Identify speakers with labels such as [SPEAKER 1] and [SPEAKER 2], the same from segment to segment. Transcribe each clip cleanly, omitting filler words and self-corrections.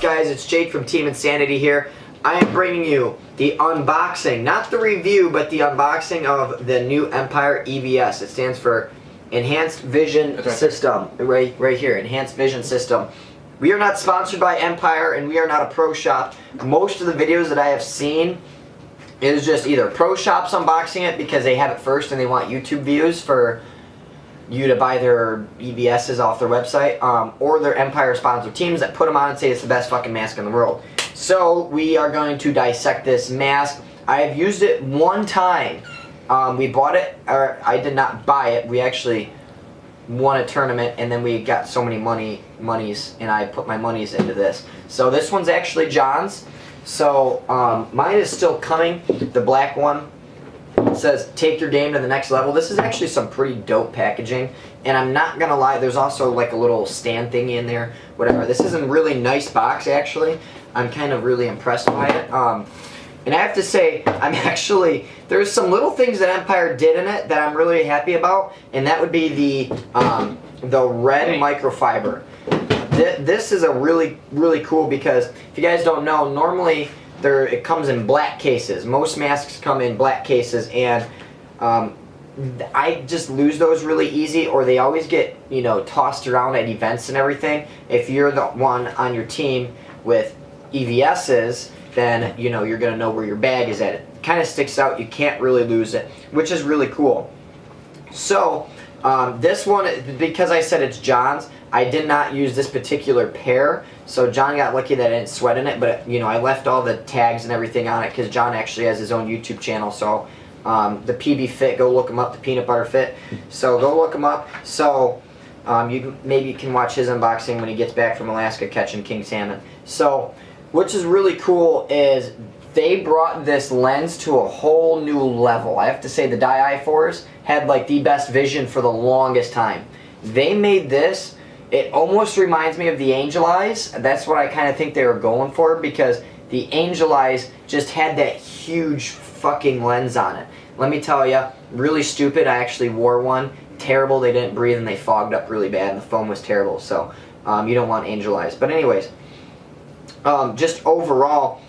[SPEAKER 1] guys? It's Jake from Team Insanity here. I am bringing you the unboxing, not the review, but the unboxing of the new Empire EVS. It stands for Enhanced Vision System. Right here, Enhanced Vision System. We are not sponsored by Empire, and we are not a pro shop. Most of the videos that I have seen is just either pro shops unboxing it because they have it first and they want YouTube views for you to buy their EVSs off their website, or their Empire sponsored teams that put them on and say it's the best fucking mask in the world. So we are going to dissect this mask. I have used it one time. We bought it, or I did not buy it. We actually won a tournament, and then we got so many monies, and I put my monies into this. So this one's actually John's. So mine is still coming. The black one. It says, take your game to the next level. This is actually some pretty dope packaging. And I'm not going to lie, there's also like a little stand thingy in there. Whatever. This is a really nice box, actually. I'm kind of really impressed by it. And I have to say, there's some little things that Empire did in it that I'm really happy about. And that would be the red microfiber. This is a really cool because, if you guys don't know, normally it comes in black cases. Most masks come in black cases, and I just lose those really easy, or they always get, you know, tossed around at events and everything. If you're the one on your team with EVSs, then you know you're gonna know where your bag is at. It kind of sticks out. You can't really lose it, which is really cool. So this one, because I said it's John's, I did not use this particular pair, so John got lucky that I didn't sweat in it, but you know, I left all the tags and everything on it because John actually has his own YouTube channel, so the PB Fit, go look him up, the Peanut Butter Fit, so go look him up. So maybe you can watch his unboxing when he gets back from Alaska catching king salmon. So which is really cool is they brought this lens to a whole new level. I have to say the Dye i4s had like the best vision for the longest time. They made this. It almost reminds me of the Angel Eyes. That's what I kind of think they were going for, because the Angel Eyes just had that huge fucking lens on it. Let me tell you, really stupid. I actually wore one. Terrible. They didn't breathe and they fogged up really bad and the foam was terrible. So you don't want Angel Eyes. But anyways, just overall,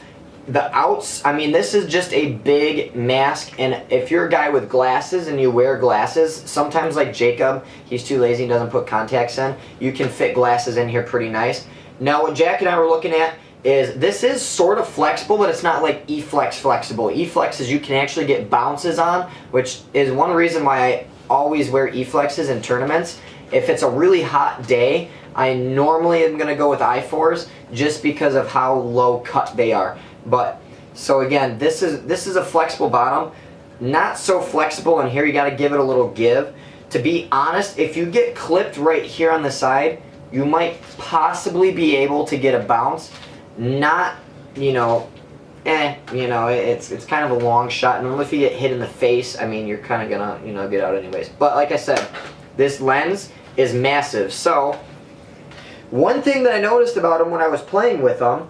[SPEAKER 1] this is just a big mask, and if you're a guy with glasses and you wear glasses, sometimes like Jacob, he's too lazy and doesn't put contacts in, you can fit glasses in here pretty nice. Now what Jack and I were looking at is, this is sort of flexible, but it's not like E-Flex flexible. E-Flex is you can actually get bounces on, which is one reason why I always wear E-Flexes in tournaments. If it's a really hot day, I normally am going to go with i4s just because of how low cut they are. But so again, this is a flexible bottom, not so flexible, and here you got to give it a little give. To be honest, if you get clipped right here on the side, you might possibly be able to get a bounce. Not, you know, it's kind of a long shot. And if you get hit in the face, I mean, you're kind of gonna, you know, get out anyways. But like I said, this lens is massive. So one thing that I noticed about them when I was playing with them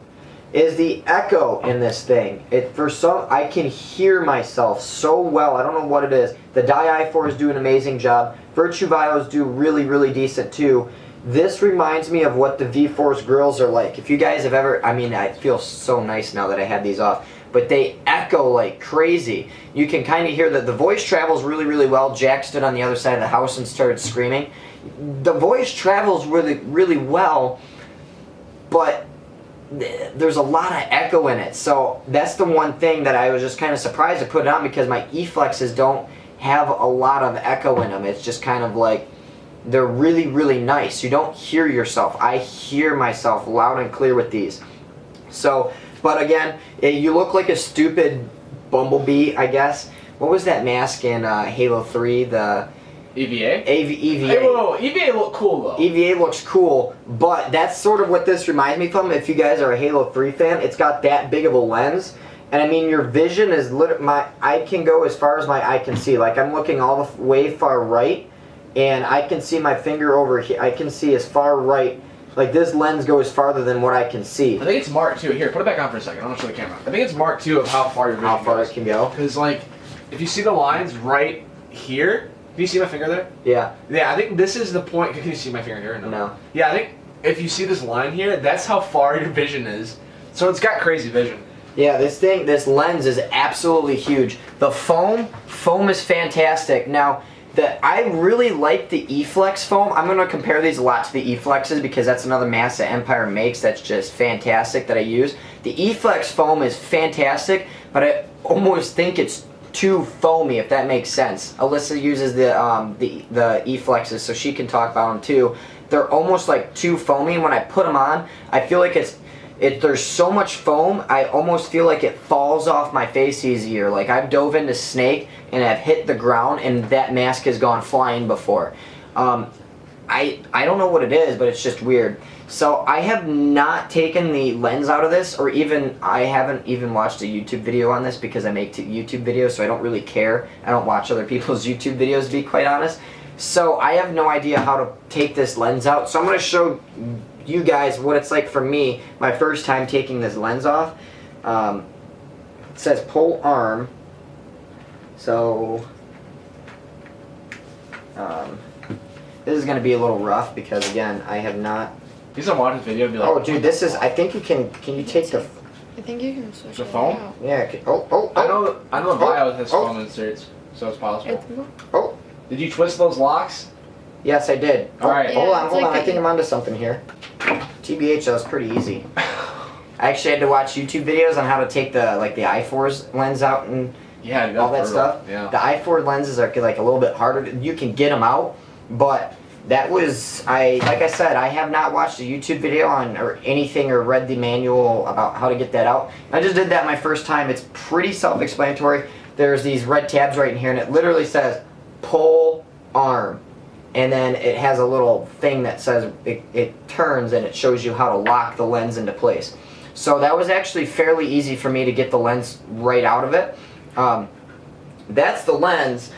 [SPEAKER 1] is the echo in this thing. I can hear myself so well. I don't know what it is. The Dye i4s do an amazing job. Virtue Vios do really decent too. This reminds me of what the V-Force grills are like. If you guys have ever, I feel so nice now that I had these off, but they echo like crazy. You can kind of hear that the voice travels really well. Jack stood on the other side of the house and started screaming. The voice travels really well, but there's a lot of echo in it. So that's the one thing that I was just kind of surprised to put it on, because my E-Flexes don't have a lot of echo in them. It's just kind of like, they're really nice. You don't hear yourself. I hear myself loud and clear with these. So, but again, you look like a stupid bumblebee, I guess. What was that mask in Halo 3? The
[SPEAKER 2] EVA?
[SPEAKER 1] EVA.
[SPEAKER 2] Hey, whoa, EVA look cool though. EVA
[SPEAKER 1] looks cool, but that's sort of what this reminds me from. If you guys are a Halo 3 fan, it's got that big of a lens. And I mean, your vision is I can go as far as my eye can see. Like, I'm looking all the way far right, and I can see my finger over here. I can see as far right. Like, this lens goes farther than what I can see.
[SPEAKER 2] I think it's marked too. Here, put it back on for a second. I want to show the camera. I think it's marked too of how far your vision
[SPEAKER 1] goes. How far it can go.
[SPEAKER 2] Because, like, if you see the lines right here, can you see my finger there?
[SPEAKER 1] Yeah.
[SPEAKER 2] Yeah, I think this is the point. Can you see my finger here?
[SPEAKER 1] No.
[SPEAKER 2] Yeah, I think if you see this line here, that's how far your vision is. So it's got crazy vision.
[SPEAKER 1] Yeah, this lens is absolutely huge. The foam is fantastic. Now, I really like the E-Flex foam. I'm going to compare these a lot to the E-Flexes because that's another mask that Empire makes that's just fantastic that I use. The E-Flex foam is fantastic, but I almost think it's too foamy, if that makes sense. Alyssa uses the E-Flexes, so she can talk about them too. They're almost like too foamy, and when I put them on, I feel like there's so much foam, I almost feel like it falls off my face easier. Like I've dove into Snake and I've hit the ground and that mask has gone flying before. I don't know what it is, but it's just weird. So I have not taken the lens out of this, or I haven't even watched a YouTube video on this because I make YouTube videos, so I don't really care. I don't watch other people's YouTube videos, to be quite honest. So I have no idea how to take this lens out. So I'm going to show you guys what it's like for me, my first time taking this lens off. It says pull arm. So this is going to be a little rough because, again, I have not...
[SPEAKER 2] He's gonna watch this video and be like,
[SPEAKER 1] oh, dude, this is... I think you can you take the...
[SPEAKER 3] I think you can switch
[SPEAKER 2] the
[SPEAKER 3] it
[SPEAKER 2] foam?
[SPEAKER 3] out.
[SPEAKER 1] Yeah, okay. Oh.
[SPEAKER 2] I know the bio has foam inserts, so it's possible.
[SPEAKER 1] Oh.
[SPEAKER 2] Did you twist those locks?
[SPEAKER 1] Yes, I did.
[SPEAKER 2] Alright.
[SPEAKER 1] Hold
[SPEAKER 3] Yeah,
[SPEAKER 1] on.
[SPEAKER 3] it's like
[SPEAKER 1] I think I'm onto something here. TBH, that was pretty easy. I actually had to watch YouTube videos on how to take the I4's lens out and
[SPEAKER 2] Yeah, dude,
[SPEAKER 1] all that
[SPEAKER 2] that's
[SPEAKER 1] stuff.
[SPEAKER 2] brutal. Yeah.
[SPEAKER 1] The I4 lenses are like a little bit harder. You can get them out, but that was like I said, I have not watched a YouTube video on or anything or read the manual about how to get that out. I just did that my first time. It's pretty self-explanatory. There's these red tabs right in here, and it literally says pull arm, and then it has a little thing that says it turns and it shows you how to lock the lens into place. So that was actually fairly easy for me to get the lens right out of it. That's the lens,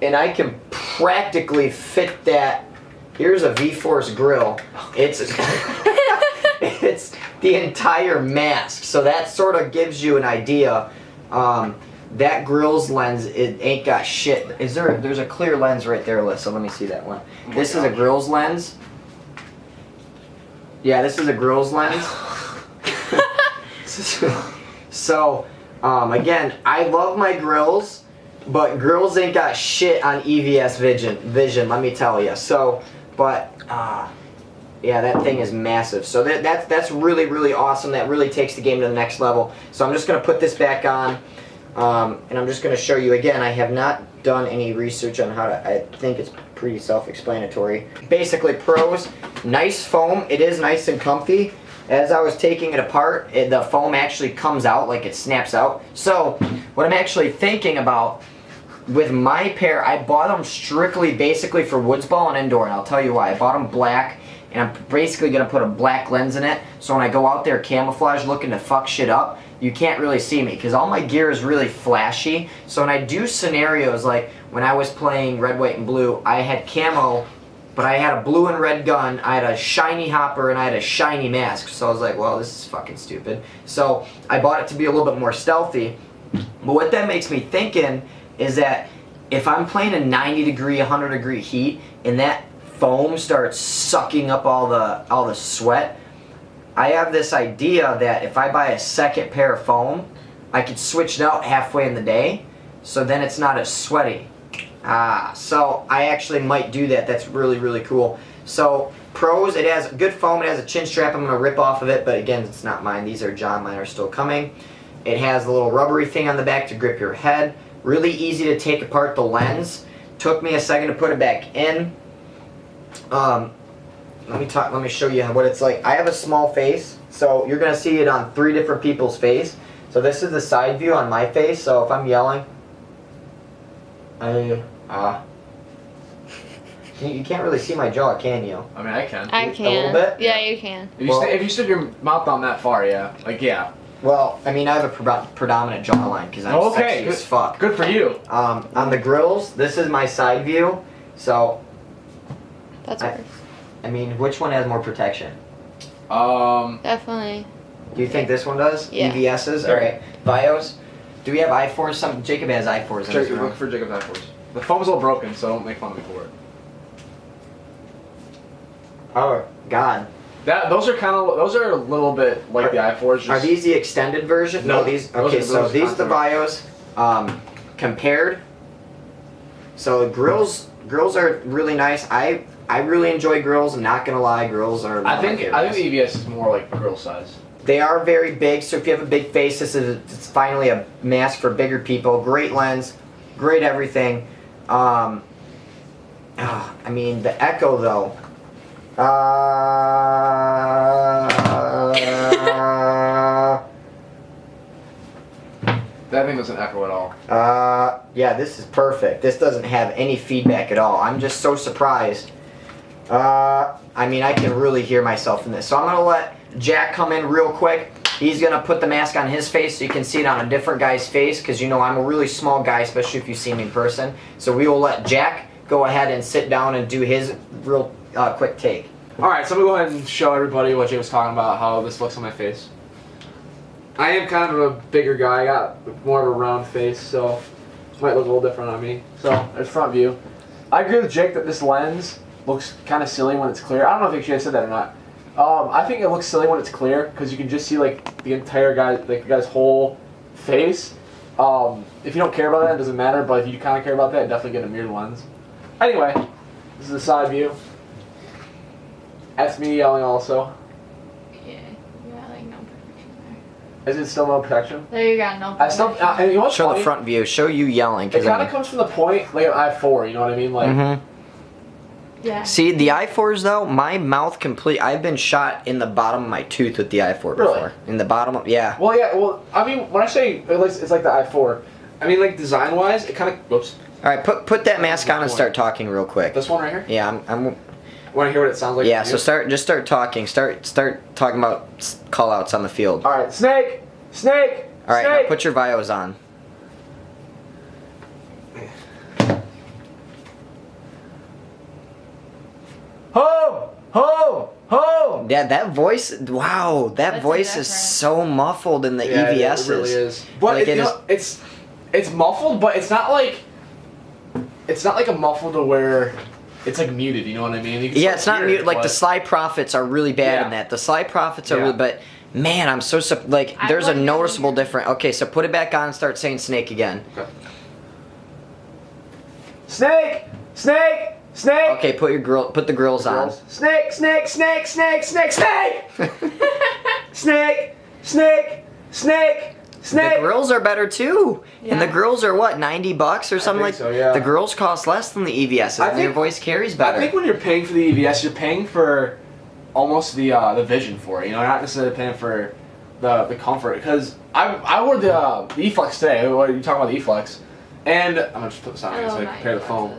[SPEAKER 1] and I can practically fit that. Here's a V-Force grill. It's it's the entire mask, so that sort of gives you an idea. That grill's lens, it ain't got shit. There's a clear lens right there, Alyssa. Let me see that one. This is a grill's lens. Yeah, this is a grill's lens. So, again, I love my grills, but grills ain't got shit on EVS vision, let me tell you. So, but, yeah, that thing is massive. So that's really, really awesome. That really takes the game to the next level. So I'm just going to put this back on, and I'm just going to show you again. I have not done any research on how to, I think it's pretty self-explanatory. Basically, pros, nice foam. It is nice and comfy. As I was taking it apart, the foam actually comes out, like it snaps out. So what I'm actually thinking about with my pair, I bought them strictly basically for woods ball and indoor, and I'll tell you why. I bought them black, and I'm basically going to put a black lens in it, so when I go out there camouflage looking to fuck shit up, you can't really see me, because all my gear is really flashy. So when I do scenarios, like when I was playing red, white, and blue, I had camo, but I had a blue and red gun, I had a shiny hopper, and I had a shiny mask. So I was like, well, this is fucking stupid. So I bought it to be a little bit more stealthy. But what that makes me thinking is that if I'm playing a 90-degree, 100-degree heat, and that foam starts sucking up all the sweat, I have this idea that if I buy a second pair of foam, I could switch it out halfway in the day, so then it's not as sweaty. So I actually might do that. That's really, really cool. So pros, it has good foam. It has a chin strap I'm going to rip off of it, but again, it's not mine. These are John. Mine are still coming. It has a little rubbery thing on the back to grip your head. Really easy to take apart the lens. Took me a second to put it back in. Let me show you what it's like. I have a small face, so you're gonna see it on 3 different people's face. So this is the side view on my face. So if I'm yelling, you can't really see my jaw, can you?
[SPEAKER 2] I mean, I can.
[SPEAKER 3] I can.
[SPEAKER 1] A little bit?
[SPEAKER 3] Yeah, you can.
[SPEAKER 2] If you stood your mouth down that far, yeah. Like, yeah.
[SPEAKER 1] Well, I mean, I have a predominant jawline because I'm sexy as fuck.
[SPEAKER 2] Good for you.
[SPEAKER 1] On the grills, this is my side view. So,
[SPEAKER 3] That's worse.
[SPEAKER 1] I mean, which one has more protection?
[SPEAKER 3] Definitely.
[SPEAKER 1] Do you think this one does?
[SPEAKER 3] Yeah.
[SPEAKER 1] EVS's? Alright. Bios? Do we have I4s? Jacob has I4s in his room.
[SPEAKER 2] Look for Jacob's I4s. The foam's a little broken, so don't make fun of me for it.
[SPEAKER 1] Oh, God.
[SPEAKER 2] Those are a little bit like the i4s.
[SPEAKER 1] Are these the extended version?
[SPEAKER 2] No,
[SPEAKER 1] these.
[SPEAKER 2] those
[SPEAKER 1] Okay,
[SPEAKER 2] are-
[SPEAKER 1] so
[SPEAKER 2] those
[SPEAKER 1] these are the
[SPEAKER 2] contour.
[SPEAKER 1] Bios compared. So grills are really nice. I really enjoy grills. I'm not gonna lie, grills are.
[SPEAKER 2] I think the EVS is more like grill size.
[SPEAKER 1] They are very big. So if you have a big face, it's finally a mask for bigger people. Great lens, great everything. I mean the Echo though.
[SPEAKER 2] That thing doesn't echo at all.
[SPEAKER 1] Yeah, this is perfect. This doesn't have any feedback at all. I'm just so surprised. I mean, I can really hear myself in this. So I'm gonna let Jack come in real quick. He's gonna put the mask on his face so you can see it on a different guy's face, because you know I'm a really small guy, especially if you see me in person. So we will let Jack go ahead and sit down and do his real quick take.
[SPEAKER 2] Alright, so I'm gonna go ahead and show everybody what Jay was talking about, how this looks on my face. I am kind of a bigger guy. I got more of a round face, so it might look a little different on me. So there's front view. I agree with Jake that this lens looks kind of silly when it's clear. I don't know if Jay said that or not. I think it looks silly when it's clear because you can just see like the entire guy, like the guy's whole face. If you don't care about that, it doesn't matter. But if you kind of care about that, definitely get a mirrored lens. Anyway, this is the side view. That's me yelling also.
[SPEAKER 3] Yeah, you got like no protection
[SPEAKER 2] Is it still no protection?
[SPEAKER 3] there. There you got no
[SPEAKER 2] I
[SPEAKER 3] protection.
[SPEAKER 2] still. And you know what's
[SPEAKER 1] Show
[SPEAKER 2] funny?
[SPEAKER 1] the front view. Show you yelling.
[SPEAKER 2] It kind of comes from the point like an i4. You know what I mean? Like.
[SPEAKER 3] Yeah.
[SPEAKER 1] See, the i4s though, my mouth I've been shot in the bottom of my tooth with the i4 before.
[SPEAKER 2] Really?
[SPEAKER 1] In the bottom of, yeah.
[SPEAKER 2] Well, yeah. Well, I mean, when I say it's like the i4, I mean like design-wise, it kind of. Whoops.
[SPEAKER 1] All right, put that mask on and start talking real quick.
[SPEAKER 2] This one right here.
[SPEAKER 1] Yeah, I'm
[SPEAKER 2] Want to hear what it sounds like?
[SPEAKER 1] yeah.
[SPEAKER 2] to
[SPEAKER 1] So
[SPEAKER 2] you?
[SPEAKER 1] start talking. Start talking about call outs on the field.
[SPEAKER 2] All right, snake, snake.
[SPEAKER 1] All right,
[SPEAKER 2] snake.
[SPEAKER 1] now put your bios on.
[SPEAKER 2] Ho, ho, ho.
[SPEAKER 1] Yeah, that voice. Wow, that
[SPEAKER 3] That's
[SPEAKER 1] voice is
[SPEAKER 3] different.
[SPEAKER 1] so muffled in the
[SPEAKER 2] Yeah,
[SPEAKER 1] EVSs.
[SPEAKER 2] it really is. But
[SPEAKER 1] Like,
[SPEAKER 2] it, you know, it's muffled, but it's not like a muffled to where it's like muted. You know what I mean? You can
[SPEAKER 1] Yeah,
[SPEAKER 2] still
[SPEAKER 1] it's not
[SPEAKER 2] hear
[SPEAKER 1] mute.
[SPEAKER 2] it,
[SPEAKER 1] Like the
[SPEAKER 2] but-
[SPEAKER 1] Sly Profits are really bad
[SPEAKER 2] Yeah.
[SPEAKER 1] in that. The Sly Profits are
[SPEAKER 2] Yeah.
[SPEAKER 1] really, but man, I'm so like.
[SPEAKER 3] I
[SPEAKER 1] There's a
[SPEAKER 3] like that
[SPEAKER 1] noticeable
[SPEAKER 3] one here.
[SPEAKER 1] difference. Okay, so put it back on and start saying snake again.
[SPEAKER 2] Snake, snake, snake.
[SPEAKER 1] Okay, put the grills on.
[SPEAKER 2] Snake, snake, snake, snake, snake, snake. Snake, snake, snake, snake.
[SPEAKER 1] The grills are better too. And the
[SPEAKER 3] Yeah.
[SPEAKER 1] grills are what, $90 or something like
[SPEAKER 2] think so, yeah.
[SPEAKER 1] The grills cost less than the EVSs
[SPEAKER 2] I
[SPEAKER 1] and your
[SPEAKER 2] think-
[SPEAKER 1] voice carries better.
[SPEAKER 2] I think when you're paying for the EVS, you're paying for almost the vision for it. You know, you're not necessarily paying for the comfort. Because I wore the E-Flex today. What are you talking about the E-Flex? And I'm gonna just put this on here so I can compare the foam.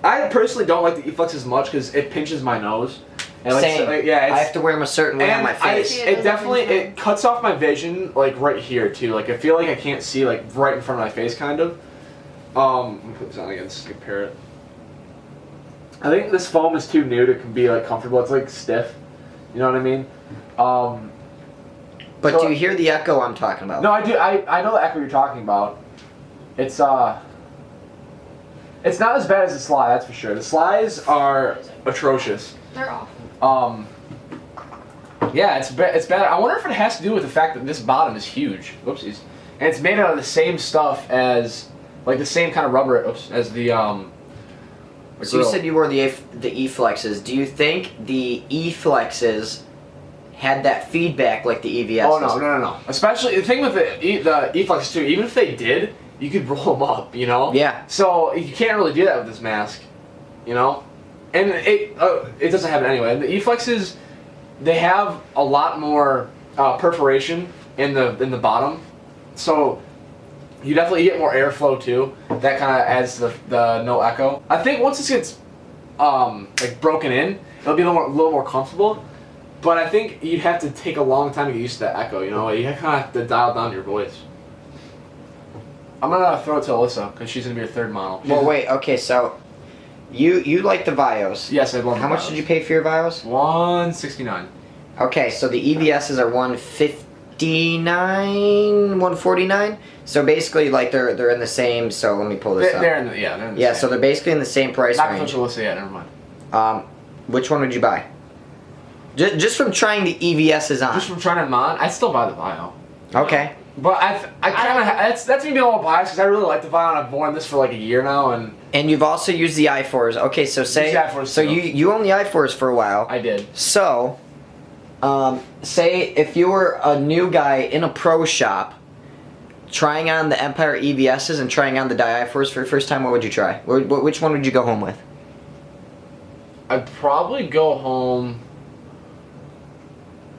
[SPEAKER 2] I personally don't like the E-Flex as much because it pinches my nose. And like,
[SPEAKER 1] Same.
[SPEAKER 2] so, like, yeah,
[SPEAKER 1] I have to wear them a certain way on my face.
[SPEAKER 3] Yeah,
[SPEAKER 2] it
[SPEAKER 3] those
[SPEAKER 2] definitely
[SPEAKER 3] are pretty
[SPEAKER 2] it cuts off my vision like right here too. Like I feel like I can't see like right in front of my face kind of. Let me put this on again to compare it. I think this foam is too new to be like comfortable. It's like stiff. You know what I mean?
[SPEAKER 1] But
[SPEAKER 2] so-
[SPEAKER 1] do you hear the echo I'm talking about?
[SPEAKER 2] No, I do. I know the echo you're talking about. It's not as bad as the Sly, that's for sure. The Slies are atrocious.
[SPEAKER 3] They're awful.
[SPEAKER 2] Yeah, it's bad. I wonder if it has to do with the fact that this bottom is huge. Whoopsies. And it's made out of the same stuff as, like the same kind of rubber as the
[SPEAKER 1] So you
[SPEAKER 2] grill.
[SPEAKER 1] said you wore the E-Flexes. Do you think the E-Flexes had that feedback like the EVSs?
[SPEAKER 2] Oh no. Especially the thing with the E-Flex too. Even if they did, you could roll them up. You know.
[SPEAKER 1] Yeah.
[SPEAKER 2] So you can't really do that with this mask. You know. And it doesn't have it anyway. And the E-Flexes, they have a lot more perforation in the bottom, so you definitely get more airflow too. That kind of adds to the no echo. I think once this gets like broken in, it'll be a little more comfortable. But I think you'd have to take a long time to get used to that echo. You know, you kind of have to dial down your voice. I'm gonna throw it to Alyssa because she's gonna be your third model.
[SPEAKER 1] Well, wait. Okay, so you like the Vios?
[SPEAKER 2] Yes, I love.
[SPEAKER 1] How much did you pay for your Vios?
[SPEAKER 2] $169.
[SPEAKER 1] Okay, so the EVSs are $159, $149. So basically, like they're in the same. So let me pull this up.
[SPEAKER 2] They're in the they're in the
[SPEAKER 1] Yeah,
[SPEAKER 2] same.
[SPEAKER 1] so they're basically in the same price
[SPEAKER 2] Not
[SPEAKER 1] range.
[SPEAKER 2] for Alyssa yet. Never mind.
[SPEAKER 1] Which one would you buy? Just from trying the EVSs on.
[SPEAKER 2] Just from trying them on, I'd still buy the Vio.
[SPEAKER 1] Okay.
[SPEAKER 2] But I kind of that's me being a little biased because I really like the Vio and I've worn this for like a year now
[SPEAKER 1] And you've also used the i4s. Okay, so say
[SPEAKER 2] Used the i4s
[SPEAKER 1] so
[SPEAKER 2] too.
[SPEAKER 1] you own the i4s for a while.
[SPEAKER 2] I did.
[SPEAKER 1] So, say if you were a new guy in a pro shop, trying on the Empire EVSs and trying on the i4s for your first time, what would you try? Which one would you go home with?
[SPEAKER 2] I'd probably go home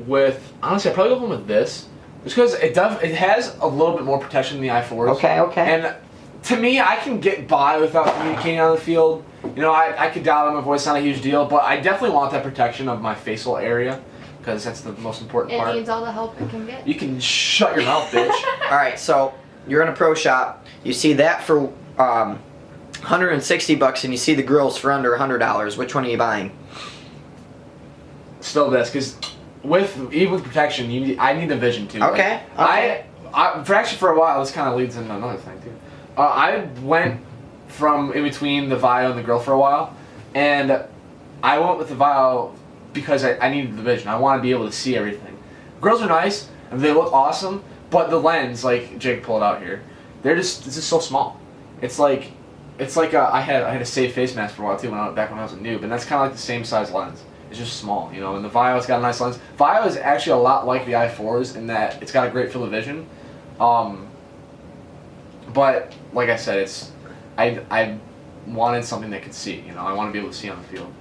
[SPEAKER 2] with honestly. I'd probably go home with this. Just because it has a little bit more protection than the i4s.
[SPEAKER 1] Okay.
[SPEAKER 2] And to me, I can get by without communicating on the field. You know, I could dial in my voice, not a huge deal, but I definitely want that protection of my facial area because that's the most important part.
[SPEAKER 3] It needs all the help it can get.
[SPEAKER 2] You can shut your mouth, bitch.
[SPEAKER 1] All right, so you're in a pro shop. You see that for $160, and you see the grills for under $100. Which one are you buying?
[SPEAKER 2] Still this, because even with protection, I need the vision too.
[SPEAKER 1] Okay.
[SPEAKER 2] Like, for a while, this kind of leads into another thing too. I went from in between the Vio and the grill for a while, and I went with the Vio because I needed the vision. I want to be able to see everything. Grills are nice and they look awesome, but the lens, like Jake pulled out here, it's just so small. It's like I had a safe face mask for a while too back when I was a noob, and that's kind of like the same size lens. It's just small, you know, and the Vio's got a nice lens. Vio is actually a lot like the i4s in that it's got a great field of vision. But like I said, I wanted something that could see, you know, I want to be able to see on the field.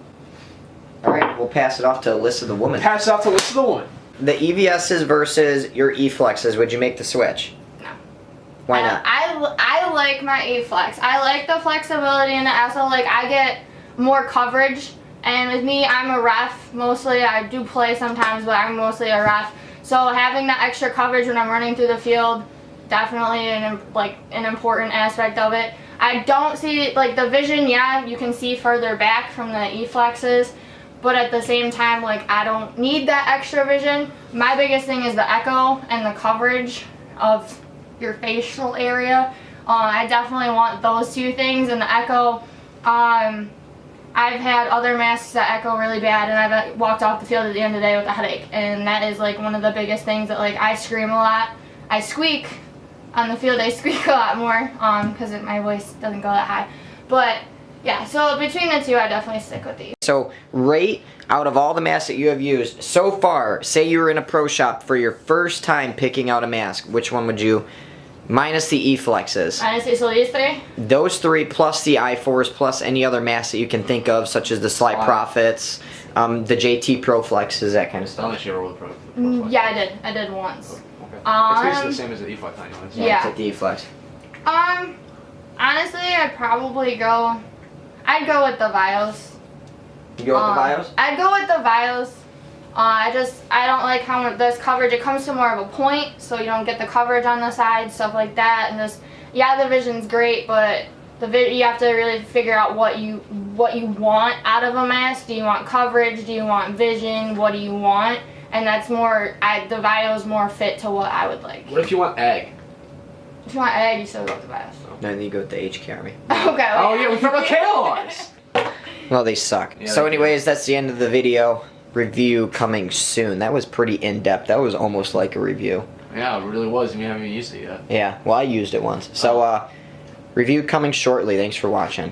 [SPEAKER 1] All right, we'll pass it off to Alyssa the woman.
[SPEAKER 2] Pass it off to Alyssa the woman.
[SPEAKER 1] The EVSs versus your E-Flexes, would you make the switch?
[SPEAKER 3] No.
[SPEAKER 1] Why not?
[SPEAKER 3] I like my E-Flex. I like the flexibility in it. Also, like, I get more coverage. And with me, I'm a ref mostly. I do play sometimes, but I'm mostly a ref. So having that extra coverage when I'm running through the field, definitely an important aspect of it. I don't see, like, the vision, yeah, you can see further back from the E-Flexes, but at the same time, like, I don't need that extra vision. My biggest thing is the echo and the coverage of your facial area. I definitely want those two things, and the echo, I've had other masks that echo really bad, and I've walked off the field at the end of the day with a headache, and that is like one of the biggest things that, like, I scream a lot. I squeak on the field. I squeak a lot more because my voice doesn't go that high. But yeah, so between the two, I definitely stick with these.
[SPEAKER 1] So rate out of all the masks that you have used so far. Say you were in a pro shop for your first time picking out a mask. Which one would you? Minus the E-Flexes.
[SPEAKER 3] So these three?
[SPEAKER 1] Those three plus the i4s plus any other masks that you can think of, such as the Slight Profits, the JT Pro Flexes, that kind of stuff.
[SPEAKER 2] Unless you ever with the Pro
[SPEAKER 3] Yeah, I did. I did once.
[SPEAKER 2] Okay. It's basically the same as the E-Flex anyways.
[SPEAKER 3] Yeah.
[SPEAKER 1] It's like the E-Flex.
[SPEAKER 3] Honestly, I'd go with the Vios.
[SPEAKER 1] You go with the Vios?
[SPEAKER 3] I'd go with the Vios. I don't like how much this coverage. It comes to more of a point, so you don't get the coverage on the side, stuff like that. And yeah, the vision's great, but you have to really figure out what you want out of a mask. Do you want coverage? Do you want vision? What do you want? And that's more. The Vio's more fit to what I would like.
[SPEAKER 2] What if you want egg?
[SPEAKER 3] If you want egg, you still go with the Vios.
[SPEAKER 1] Then you go with the HK Army.
[SPEAKER 3] Okay.
[SPEAKER 2] Oh yeah, we forgot KLRs.
[SPEAKER 1] Well, they suck.
[SPEAKER 2] Yeah,
[SPEAKER 1] So anyways, that's the end of the video. Review coming soon. That was pretty in-depth. That was almost like a review.
[SPEAKER 2] Yeah, it really was. You haven't even used it yet.
[SPEAKER 1] Yeah, well, I used it once. So, review coming shortly. Thanks for watching.